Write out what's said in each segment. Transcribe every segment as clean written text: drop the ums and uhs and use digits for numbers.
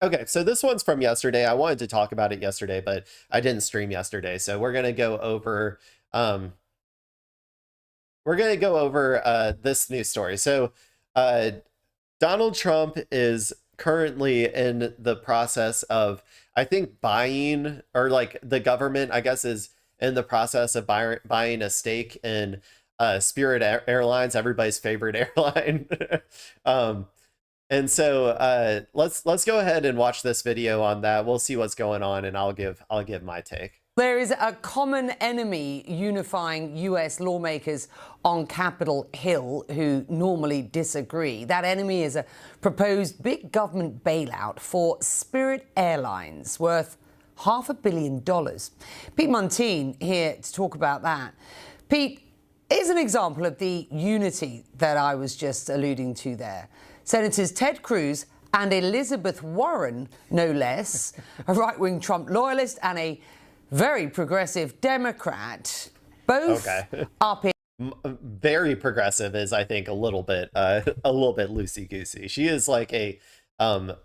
Okay, so this one's from yesterday. I wanted to talk about it yesterday, but I didn't stream yesterday. So um we're gonna go over this news story. So uh Donald Trump is currently in the process of, I think, buying, or like the government, I guess, is in the process of buying a stake in Spirit Airlines, everybody's favorite airline. um and so let's go ahead and watch this video on that. We'll see what's going on, and I'll give my take. There is a common enemy unifying US lawmakers on Capitol Hill who normally disagree. That enemy is a proposed big government bailout for Spirit Airlines worth $500 million. Pete Muntean here to talk about that. Pete, is an example of the unity that I was just alluding to there. Senators Ted Cruz and Elizabeth Warren, no less, a right-wing Trump loyalist and a very progressive Democrat, both up in. Very progressive is, I think, a little bit loosey goosey. She is like a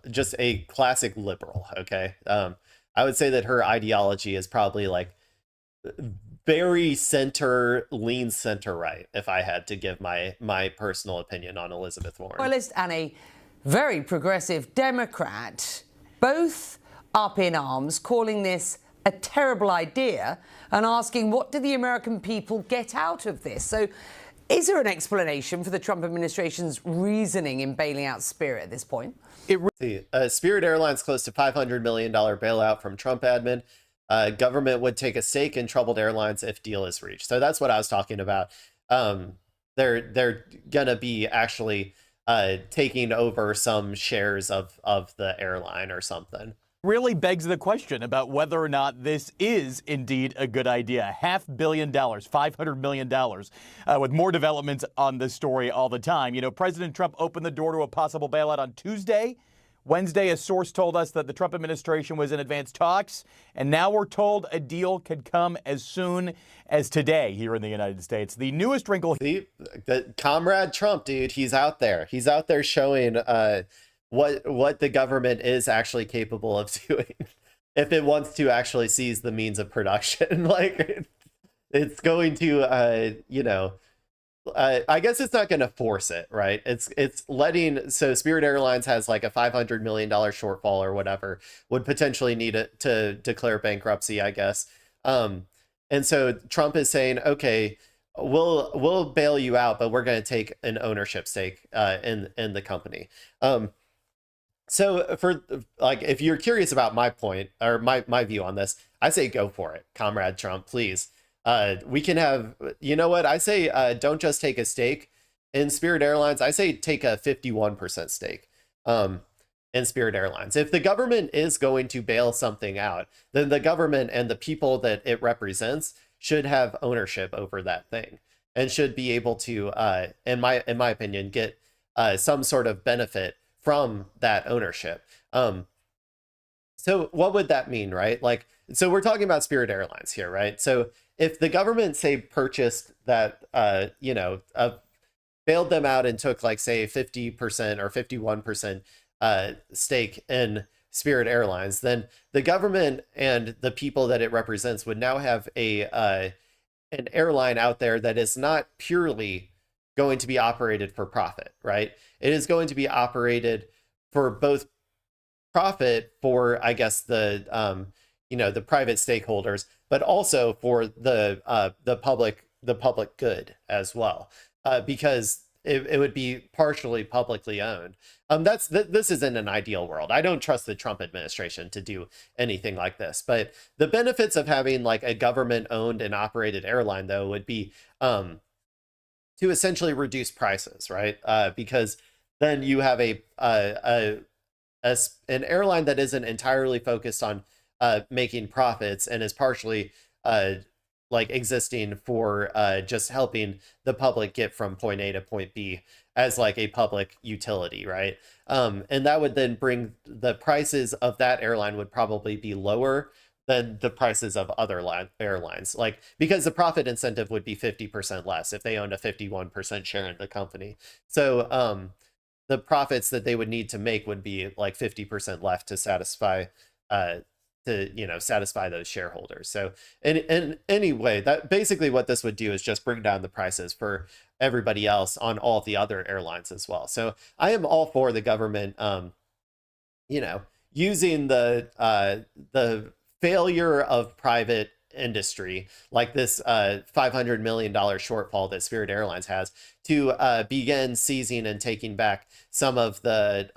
just a classic liberal. Okay, I would say that her ideology is probably like very center, lean center right, if I had to give my personal opinion on Elizabeth Warren. And a very progressive Democrat, both up in arms, calling this a terrible idea and asking, what do the American people get out of this? So is there an explanation for the Trump administration's reasoning in bailing out Spirit at this point? Spirit Airlines close to $500 million bailout from Trump admin. Government would take a stake in troubled airlines if deal is reached. So that's what I was talking about. They're gonna be actually taking over some shares of the airline or something. Really begs the question about whether or not this is indeed a good idea. $500 million, $500 million, with more developments on this story all the time. You know, President Trump opened the door to a possible bailout on Tuesday. Wednesday, a source told us that the Trump administration was in advanced talks, and now we're told a deal could come as soon as today here in the United States. The newest wrinkle. See, the comrade Trump, dude, he's out there. He's out there showing what the government is actually capable of doing if it wants to actually seize the means of production. Like, it's going to I guess it's not going to force it, right? It's letting, so Spirit Airlines has like a $500 million shortfall or whatever, would potentially need it to declare bankruptcy, I guess. And so Trump is saying, okay, we'll bail you out, but we're going to take an ownership stake in the company. So for, like, if you're curious about my point or my view on this, I say go for it, comrade Trump, please. We can have, you know what? I say don't just take a stake in Spirit Airlines. I say take a 51% stake in Spirit Airlines. If the government is going to bail something out, then the government and the people that it represents should have ownership over that thing and should be able to, in my opinion, get some sort of benefit from that ownership. So what would that mean, right? Like, so we're talking about Spirit Airlines here, right? So if the government, say, purchased that, bailed them out and took, like, say, 50% or 51% stake in Spirit Airlines, then the government and the people that it represents would now have an airline out there that is not purely going to be operated for profit, right? It is going to be operated for both profit for, I guess, the the private stakeholders, but also for the public good as well, because it would be partially publicly owned. This isn't an ideal world. I don't trust the Trump administration to do anything like this, but the benefits of having like a government owned and operated airline, though, would be to essentially reduce prices, right? Because then you have an airline that isn't entirely focused on making profits and is partially like existing for just helping the public get from point A to point B as like a public utility, right? And that would then bring the prices of that airline would probably be lower than the prices of other airlines, like, because the profit incentive would be 50% less if they owned a 51% share in the company. So the profits that they would need to make would be like 50% left to satisfy satisfy those shareholders. So in anyway, that basically what this would do is just bring down the prices for everybody else on all of the other airlines as well. So I am all for the government using the failure of private industry like this $500 million shortfall that Spirit Airlines has to begin seizing and taking back some of the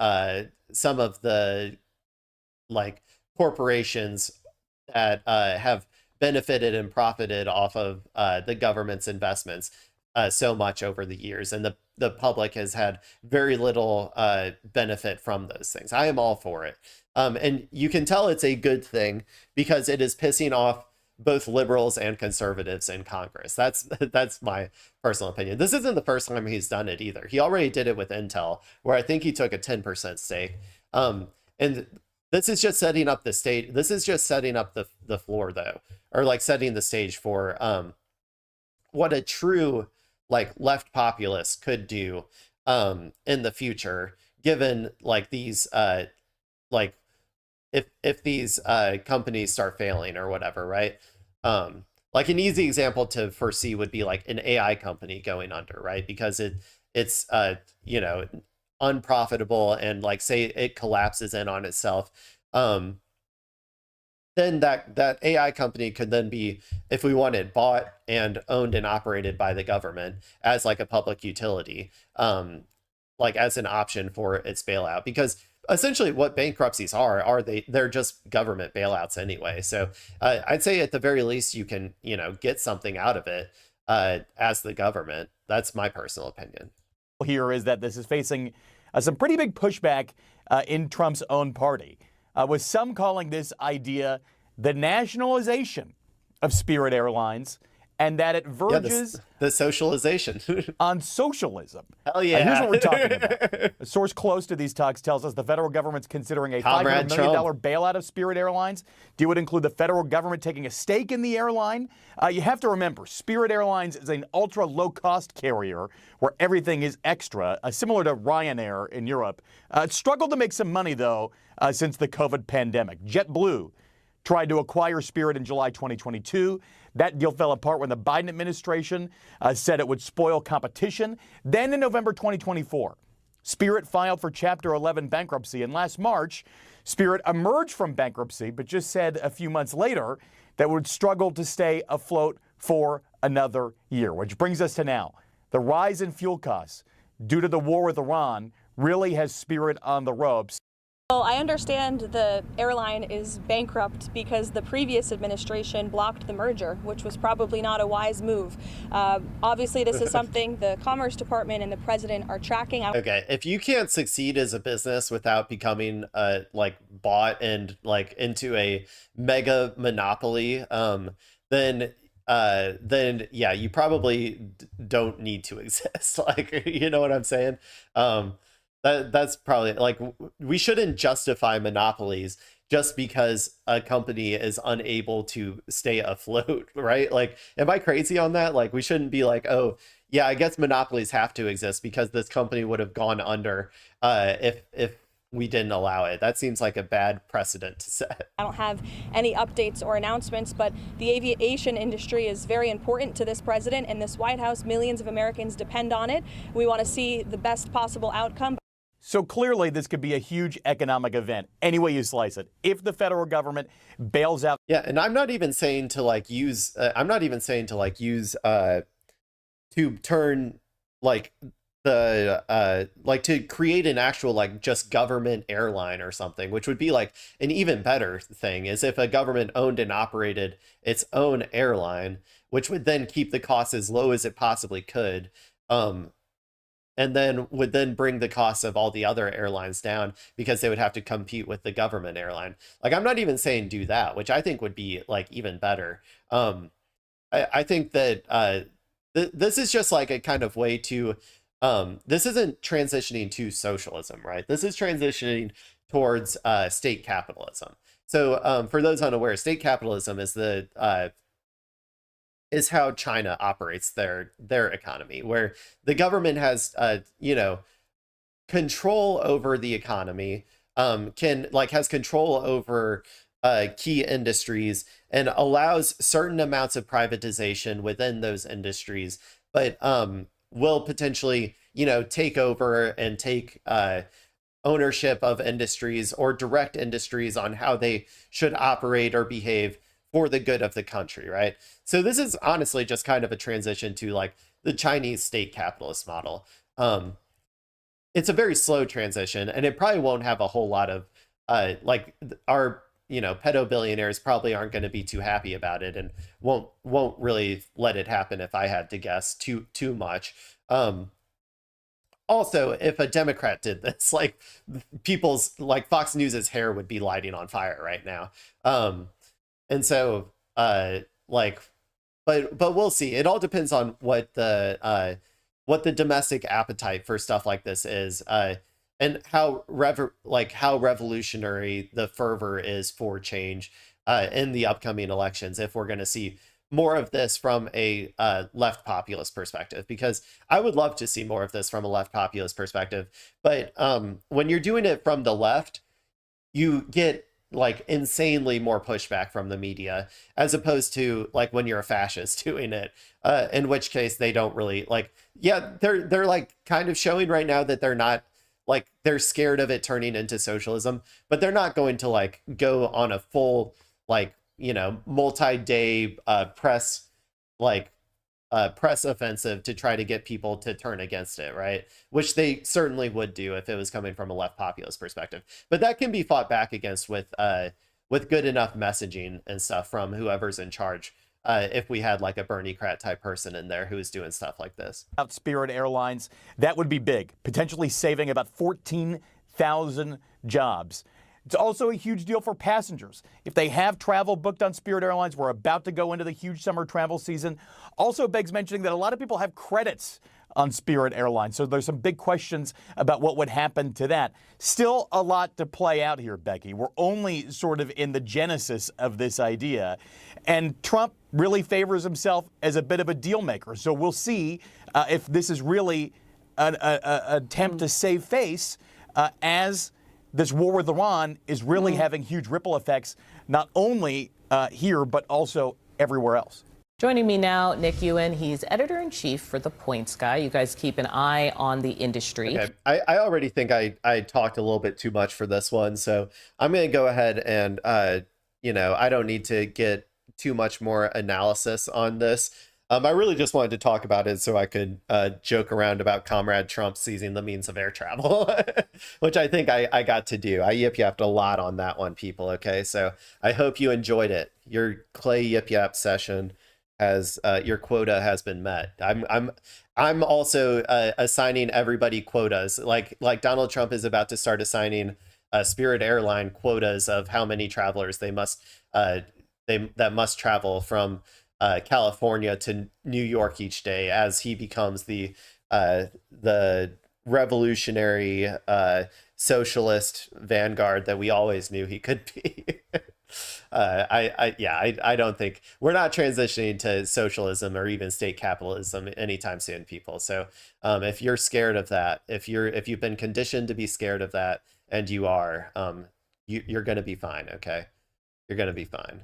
like corporations that have benefited and profited off of the government's investments so much over the years, and the public has had very little benefit from those things. I am all for it, and you can tell it's a good thing because it is pissing off both liberals and conservatives in Congress. That's my personal opinion. This isn't the first time he's done it either. He already did it with Intel, where I think he took a 10% stake. And this is just setting up the stage. This is just setting up the floor, though, or like setting the stage for what a true like left populist could do in the future, given like these like if these companies start failing or whatever, right? Like an easy example to foresee would be like an AI company going under, right? Because it's unprofitable and like say it collapses in on itself, then that AI company could then be, if we wanted, bought and owned and operated by the government as like a public utility, like as an option for its bailout. Because essentially what bankruptcies are they're just government bailouts anyway. So I'd say at the very least you can get something out of it as the government. That's my personal opinion. Here is that this is facing some pretty big pushback in Trump's own party, with some calling this idea the nationalization of Spirit Airlines, and that it verges the socialization on socialism. Hell yeah. Here's what we're talking about. A source close to these talks tells us the federal government's considering a $500 million bailout of Spirit Airlines. Deal would include the federal government taking a stake in the airline. You have to remember, Spirit Airlines is an ultra low-cost carrier where everything is extra, similar to Ryanair in Europe. It struggled to make some money, though, since the COVID pandemic. JetBlue tried to acquire Spirit in July 2022. That deal fell apart when the Biden administration said it would spoil competition. Then in November 2024, Spirit filed for Chapter 11 bankruptcy. And last March, Spirit emerged from bankruptcy, but just said a few months later that it would struggle to stay afloat for another year. Which brings us to now. The rise in fuel costs due to the war with Iran really has Spirit on the ropes. Well, I understand the airline is bankrupt because the previous administration blocked the merger, which was probably not a wise move. Obviously, this is something the Commerce Department and the president are tracking. Okay, if you can't succeed as a business without becoming like bought and like into a mega monopoly, then yeah, you probably don't need to exist. Like, you know what I'm saying? That's probably like, we shouldn't justify monopolies just because a company is unable to stay afloat, right? Like, am I crazy on that? Like, we shouldn't be like, oh, yeah, I guess monopolies have to exist because this company would have gone under if we didn't allow it. That seems like a bad precedent to set. I don't have any updates or announcements, but the aviation industry is very important to this president and this White House. Millions of Americans depend on it. We want to see the best possible outcome. So clearly, this could be a huge economic event, any way you slice it, if the federal government bails out. Yeah, and I'm not even saying to like use, to turn like the like to create an actual like just government airline or something, which would be like an even better thing, is if a government owned and operated its own airline, which would then keep the costs as low as it possibly could. And then would then bring the costs of all the other airlines down because they would have to compete with the government airline. Like, I'm not even saying do that, which I think would be like even better. I think that this is just like a kind of way to, this isn't transitioning to socialism, right? This is transitioning towards state capitalism. So for those unaware, state capitalism is how China operates their economy, where the government has control over the economy, has control over key industries and allows certain amounts of privatization within those industries, but will potentially, take over and take ownership of industries or direct industries on how they should operate or behave for the good of the country, right? So this is honestly just kind of a transition to like the Chinese state capitalist model. It's a very slow transition, and it probably won't have a whole lot of our pedo billionaires probably aren't going to be too happy about it and won't really let it happen, if I had to guess, too much. Also, if a Democrat did this, like people's like Fox News's hair would be lighting on fire right now. And so like but we'll see. It all depends on what the domestic appetite for stuff like this is, and how revolutionary the fervor is for change in the upcoming elections, if we're going to see more of this from a left populist perspective, because I would love to see more of this from a left populist perspective. But when you're doing it from the left, you get like insanely more pushback from the media, as opposed to like when you're a fascist doing it, in which case they don't really like, yeah, they're like kind of showing right now that they're not like, they're scared of it turning into socialism, but they're not going to like go on a full like multi-day press offensive to try to get people to turn against it, right? Which they certainly would do if it was coming from a left populist perspective. But that can be fought back against with good enough messaging and stuff from whoever's in charge. If we had like a Bernie Crat type person in there who is doing stuff like this. About Spirit Airlines, that would be big, potentially saving about 14,000 jobs. It's also a huge deal for passengers. If they have travel booked on Spirit Airlines, we're about to go into the huge summer travel season. Also begs mentioning that a lot of people have credits on Spirit Airlines, so there's some big questions about what would happen to that. Still a lot to play out here, Becky. We're only sort of in the genesis of this idea, and Trump really favors himself as a bit of a deal maker. So we'll see if this is really an attempt to save face as this war with Iran is really having huge ripple effects, not only here, but also everywhere else. Joining me now, Nick Ewan. He's editor-in-chief for The Points Guy. You guys keep an eye on the industry. Okay. I already think I talked a little bit too much for this one, so I'm going to go ahead and, I don't need to get too much more analysis on this. I really just wanted to talk about it so I could joke around about Comrade Trump seizing the means of air travel, which I think I got to do. I yip-yapped a lot on that one, people, okay? So I hope you enjoyed it. Your Clay yip-yap session has your quota has been met. I'm also assigning everybody quotas, like Donald Trump is about to start assigning Spirit Airline quotas of how many travelers they must must travel from California to New York each day, as he becomes the revolutionary socialist vanguard that we always knew he could be. I don't think we're not transitioning to socialism or even state capitalism anytime soon, people. So if you're scared of that, if you've been conditioned to be scared of that, and you are, you're going to be fine. Okay, you're going to be fine.